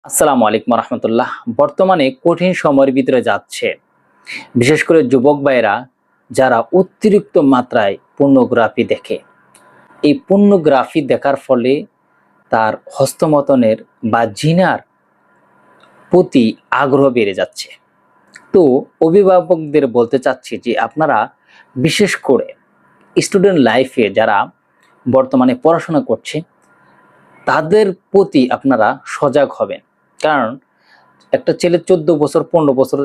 আসসালামু আলাইকুম রহমতুল্লাহ। বর্তমানে কঠিন সময়ের ভিতরে যাচ্ছে, বিশেষ করে যুবক ভাইয়েরা যারা অতিরিক্ত মাত্রায় পর্নোগ্রাফি দেখে। এই পর্নোগ্রাফি দেখার ফলে তার হস্তমতনের বা জিনার প্রতি আগ্রহ বেড়ে যাচ্ছে। তো অভিভাবকদের বলতে চাচ্ছি যে আপনারা বিশেষ করে স্টুডেন্ট লাইফে যারা বর্তমানে পড়াশোনা করছে তাদের প্রতি আপনারা সজাগ হবেন। কারণ একটা ছেলে 14 বছর 15 বছর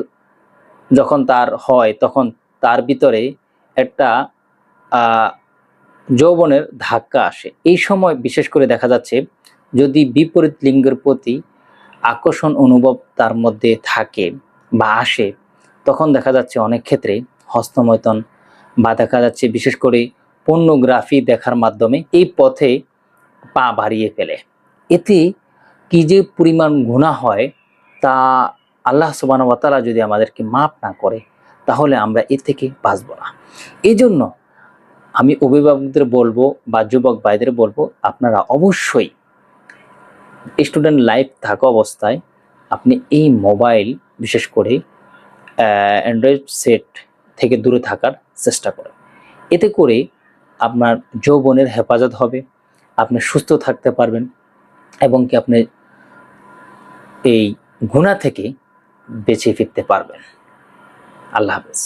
যখন তার হয় তখন তার ভিতরে একটা যৌবনের ধাক্কা আসে। এই সময় বিশেষ করে দেখা যাচ্ছে যদি বিপরীত লিঙ্গের প্রতি আকর্ষণ অনুভব তার মধ্যে থাকে বা আসে, তখন দেখা যাচ্ছে অনেক ক্ষেত্রে হস্তমৈথুন বা দেখা যাচ্ছে বিশেষ করে পর্নোগ্রাফি দেখার মাধ্যমে এই পথে পা বাড়িয়ে ফেলে। এতে কি যে পরিমাণ গুনাহ হয় তা আল্লাহ সুবহানাহু ওয়া তাআলা যদি আমাদেরকে মাফ না করে তাহলে আমরা এ থেকে বাঁচব না। এই জন্য আমি অভিভাবকদের বলবো বা যুবক ভাইদের বলবো, আপনারা অবশ্যই স্টুডেন্ট লাইফ থাকা অবস্থায় আপনি এই মোবাইল বিশেষ করে অ্যান্ড্রয়েড সেট থেকে দূরে থাকার চেষ্টা করেন। এতে করে আপনার যৌবনের হেফাজত হবে, আপনি সুস্থ থাকতে পারবেন এবং কি আপনি এই গুনাহ থেকে বেঁচে ফিরতে পারবেন। আল্লাহ হাফেজ।